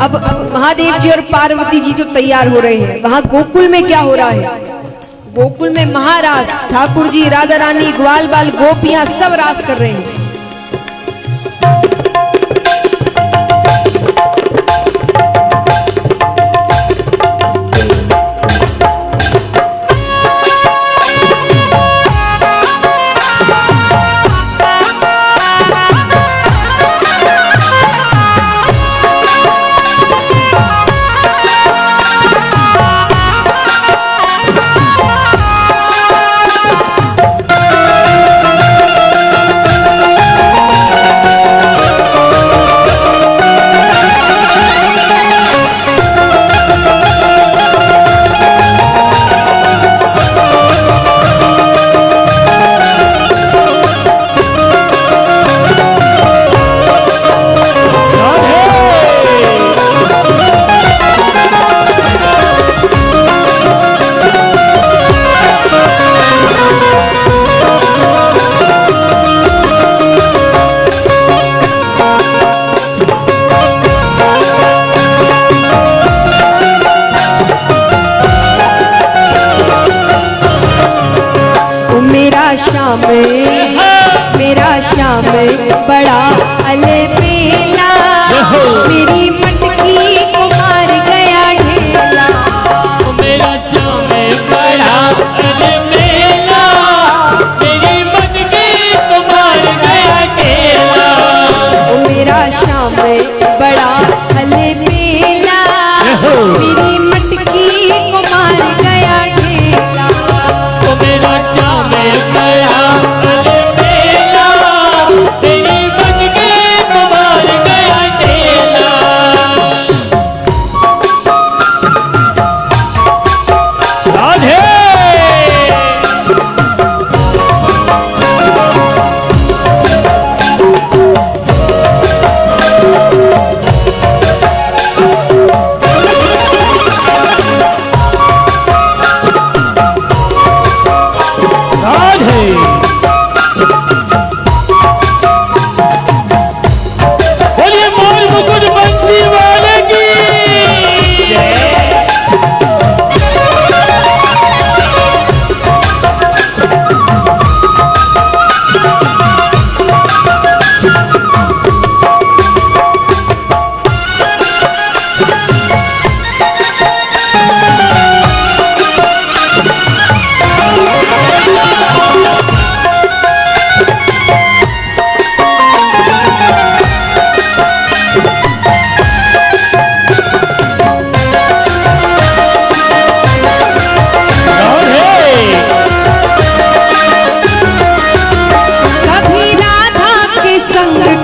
अब महादेव जी और पार्वती जी तो तैयार हो रहे हैं। वहां गोकुल में क्या हो रहा है? गोकुल में महारास, ठाकुर जी, राधा रानी, ग्वाल बाल, गोपियां सब रास कर रहे हैं। मेरा श्याम बड़ा अलबेला, मेरी मटकी को मार गया ढेला। मेरा श्याम बड़ा अलबेला, मेरी मटकी को मार गया ढेला। मेरा श्याम बड़ा अलबेला, मेरी मटकी को मार गया ढेला। मेरा श्याम बड़ा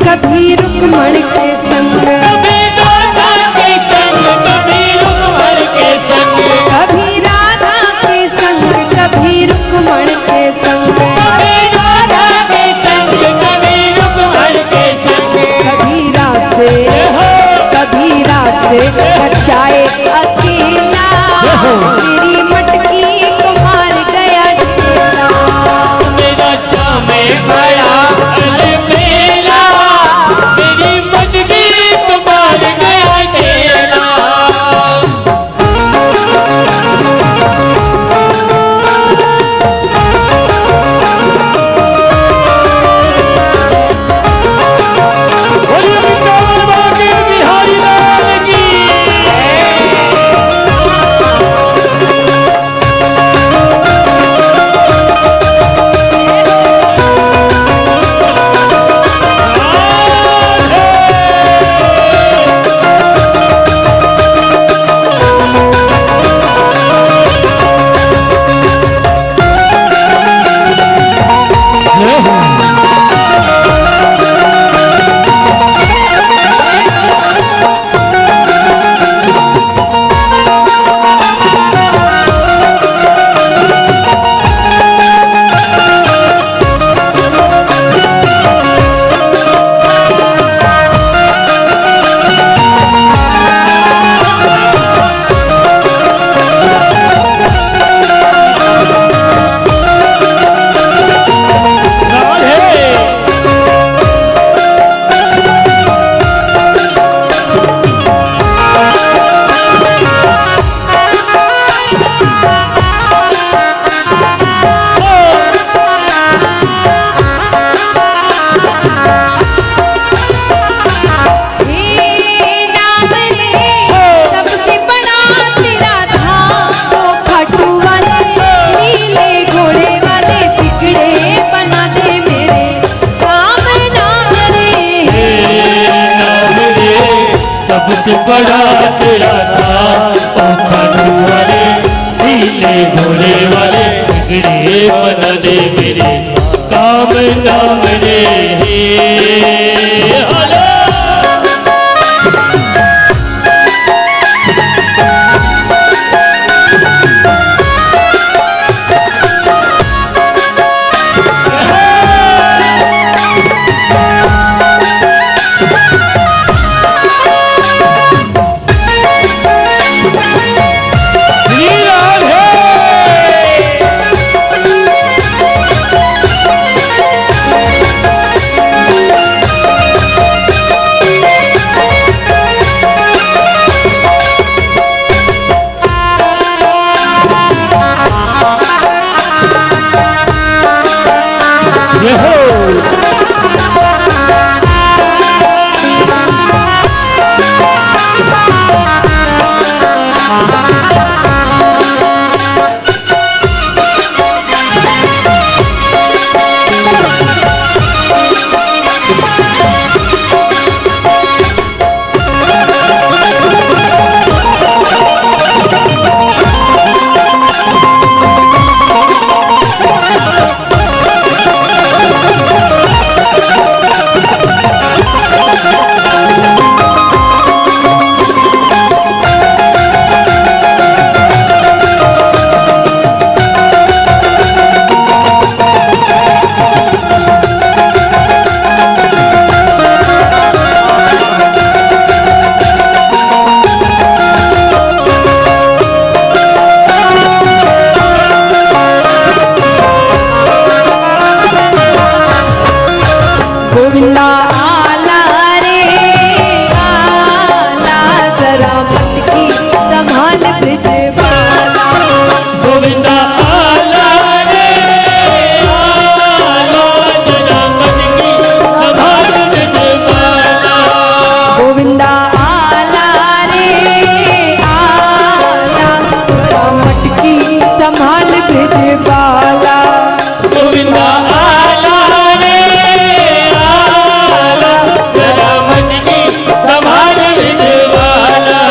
कभी रुक्मण के संग, कभी राधा के संग, कभी रुक्मण के संग, कभी राधा के संग, कभी रुक्मण के संग, कभी राधा के संग, कभी रुक्मण के संग, कभी रासे बचाए अकेला, मेरी मटकी को मार गया ढेला। मेरा श्याम बड़ा अलबेला, मेरी मटकी को मार गया ढेला। बिहारी लाल की बड़ा तेरा था पंखा वाले नीले घोड़े वाले बिगड़े बना दे मेरे काम नाम रे हेलो गोविंदा आला रे आला जरा मन की संभाल ब्रजबाला गोविंदा आला रे आला जरा मन की संभाल ब्रजबाला गोविंदा आला रे आला जरा मन की संभाल ब्रजबाला गोविंदा आला रे आला जरा मन की संभाल ब्रजबाला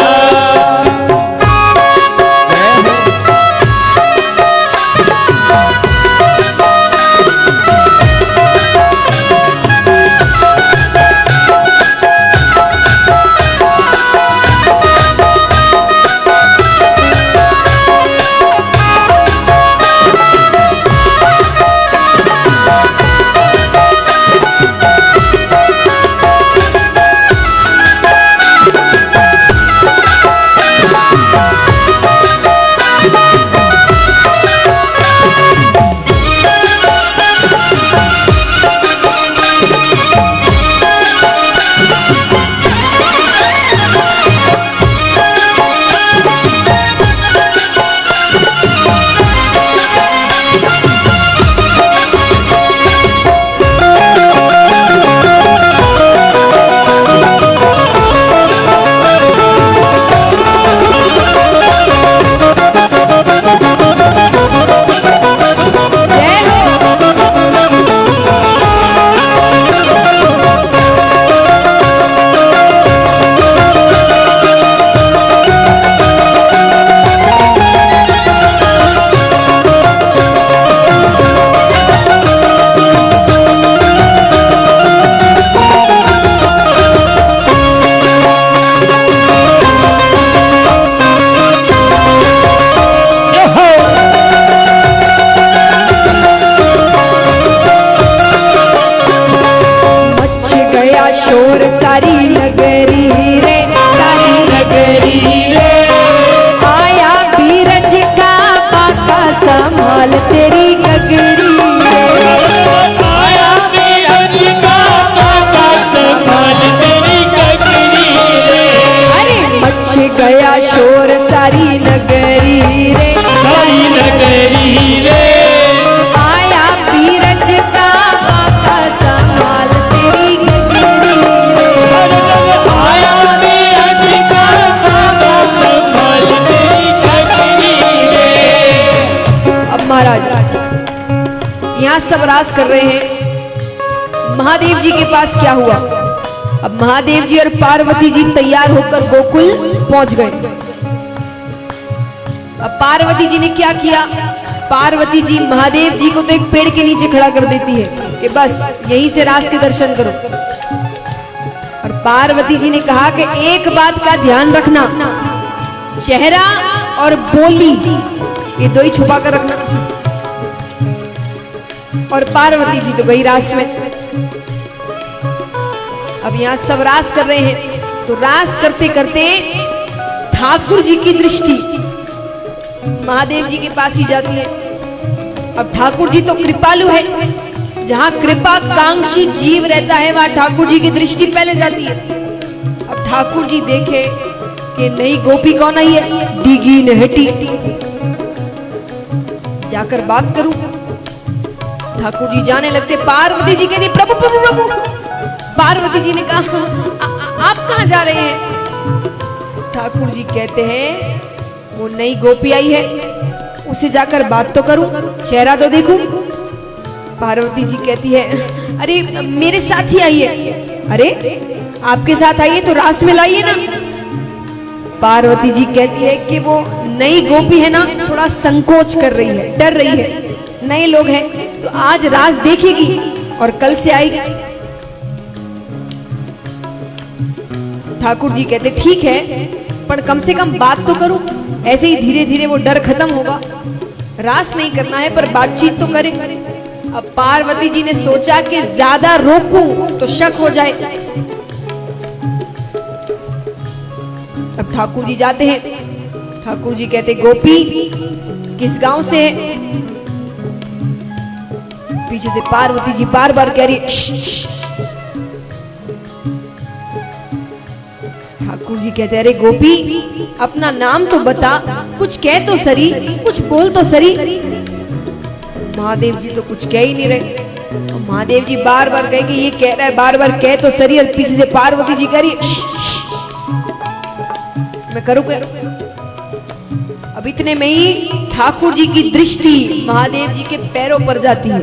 शोर सारी नगरी रे सारी नगरी रे आया बीरज का बाका संभाल तेरी गगरी रे आया बीरज का बाका संभाल तेरी गगरी रे अरे मच गया शोर सारी नगरी रे सारी नगरी रे आया बीरज का बाका संभाल तेरी गगरी रे आया बीरज का बाका संभाल तेरी गगरी रे। अब महाराज यहाँ सब रास कर रहे हैं। महादेव जी के पास क्या हुआ? अब महादेव जी और पार्वती जी तैयार होकर गोकुल पहुंच गए। अब पार्वती जी ने क्या किया, पार्वती जी महादेव जी को तो एक पेड़ के नीचे खड़ा कर देती है कि बस यहीं से रास के दर्शन करो। और पार्वती जी ने कहा कि एक बात का ध्यान रखना, चेहरा और बोली ये दो ही छुपा कर रखना। और पार्वती जी तो गई रास में। अब यहां सब रास कर रहे हैं, तो रास करते करते ठाकुर जी की दृष्टि महादेव जी के पास ही जाती है। अब ठाकुर जी तो कृपालु है, जहां कृपा कांक्षी जीव रहता है वहां ठाकुर जी की दृष्टि पहले जाती है। अब ठाकुर जी देखे कि नई गोपी कौन आई है, डिगी नहटी, जाकर बात करूं। ठाकुर जी जाने लगते, पार्वती जी कहती प्रभु प्रभु प्रभु। पार्वती जी ने कहा आप कहां जा रहे हैं। ठाकुर जी कहते हैं वो नई गोपी आई है, उसे जाकर बात तो करूं, चेहरा तो देखूं। पार्वती जी कहती है अरे मेरे साथ ही आई है। अरे आपके साथ आई है तो रास में लाइए ना। पार्वती जी कहती है कि वो नई गोपी है ना, थोड़ा संकोच कर रही है, डर रही है, नए लोग हैं तो आज रास देखेगी और कल से आएगी। ठाकुर जी कहते ठीक है, पर कम से कम बात तो करूं, ऐसे ही धीरे धीरे वो डर खत्म होगा। रास नहीं करना है पर बातचीत तो करें। अब पार्वती जी ने सोचा कि ज्यादा रोकूं तो शक हो जाए। अब ठाकुर जी जाते हैं। ठाकुर जी कहते गोपी किस गांव से है। पीछे से पार्वती जी बार बार कह रही है। ठाकुर जी कहते अरे गोपी अपना नाम तो बता, कुछ कह तो सरी, कुछ बोल तो सरी। महादेव जी तो कुछ कह ही नहीं रहे। महादेव जी बार बार कहे कि ये कह रहा है, बार बार कह तो सरी। और पीछे से पार्वती जी कह रही मैं करूं क्या। अब इतने में ही ठाकुर जी की दृष्टि महादेव जी के पैरों पर जाती है।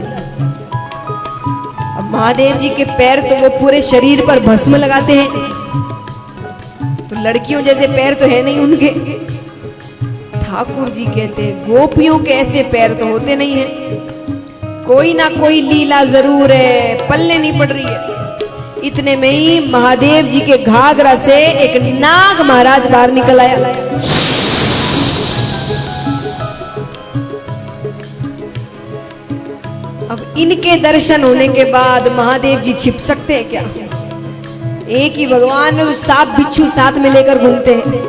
अब महादेव जी के पैर तो वो पूरे शरीर पर भस्म लगाते हैं, तो लड़कियों जैसे पैर तो है नहीं उनके। ठाकुर जी कहते हैं गोपियों के ऐसे पैर तो होते नहीं है, कोई ना कोई लीला जरूर है, पल्ले नहीं पड़ रही है। इतने में ही महादेव जी के घाघरा से एक नाग महाराज बाहर निकल आया। अब इनके दर्शन होने के बाद महादेव जी छिप सकते हैं क्या। एक ही भगवान सांप बिच्छू साथ में लेकर घूमते हैं।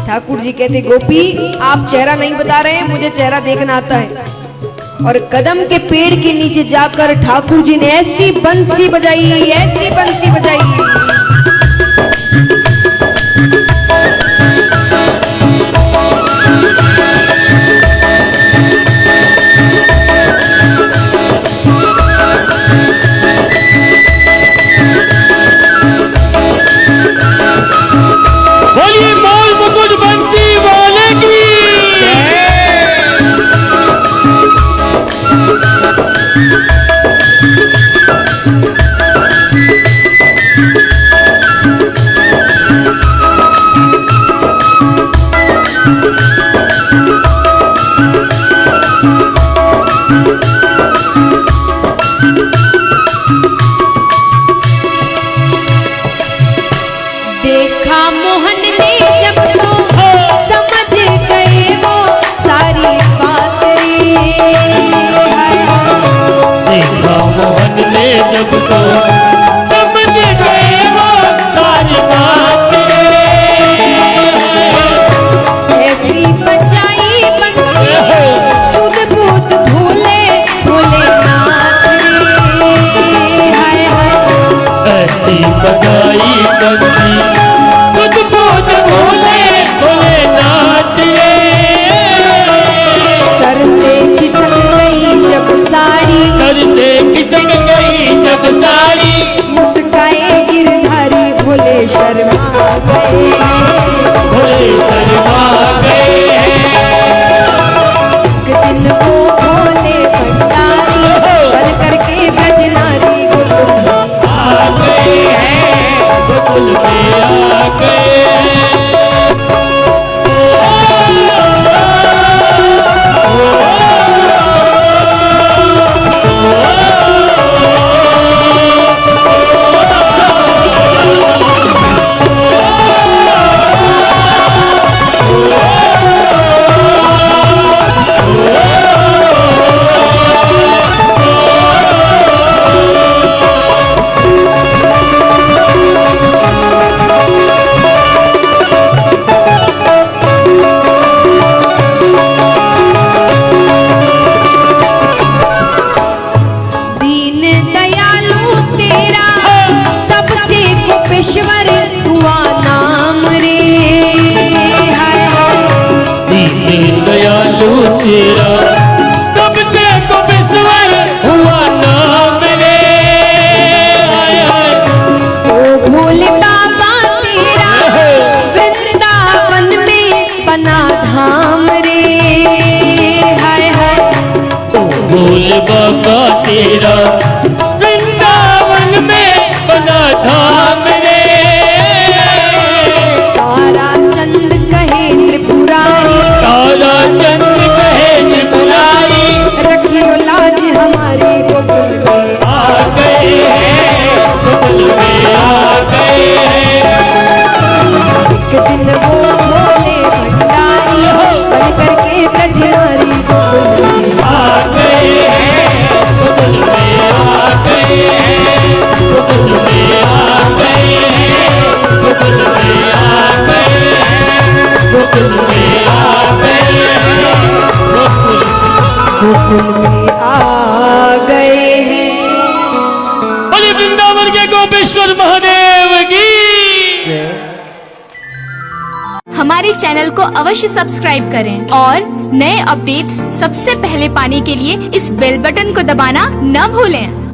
ठाकुर जी कहते गोपी आप चेहरा नहीं बता रहे हैं, मुझे चेहरा देखना आता है। और कदम के पेड़ के नीचे जाकर ठाकुर जी ने ऐसी बंसी बजाई, ऐसी बंसी बजाई। देखा मोहन ने जब तो समझ गए वो सारी बात रे। देखा मोहन ने जब तो समझ गए वो सारी बात रे। ऐसी बचाई बंसी सुध बुध भूले भोलेनाथ रे। हाय हाय ऐसी बजाई बंसी सुध बुध भूले भोलेनाथ रे। सर से खिसक गई जब साड़ी, सर से खिसक गई जब साड़ी, मुस्काए गिरधारी भोले शर्मा गए। भोले शर्मा गए। दिन को भोले भंडारी बन करके ब्रजनारी को आ गए हैं। गोकुल में आ गए। दीन दयालु तेरा सबसे गोपेश्वर हुआ नाम रे। हाय हाय दीन दयालु तेरा सबसे गोपेश्वर हुआ नाम रे। हाय हाय ओ भोले बाबा तेरा वृंदावन में बना धाम रे। हाय हाय भोले बाबा तेरा वृंदावन में बना धाम रे। तारा चंद कहे त्रिपुरारी, तारा चंद कहे त्रिपुरारी, रखियो लाज हमारी गोकुल में आ गए हैं गोकुल में आ गए हैं। एक दिन वो भोले भंडारी बन करके ब्रजनारी गोकुल में आ गए हैं गोकुल में आ गए हैं। गोकुल में आ गए हैं गोकुल में आ गए हैं। गोकुल में आ गए हैं गोकुल में आ गए हैं। बोले वृंदावन के गोपेश्वर महादेव की। हमारे चैनल को अवश्य सब्सक्राइब करें और नए अपडेट्स सबसे पहले पाने के लिए इस बेल बटन को दबाना न भूलें।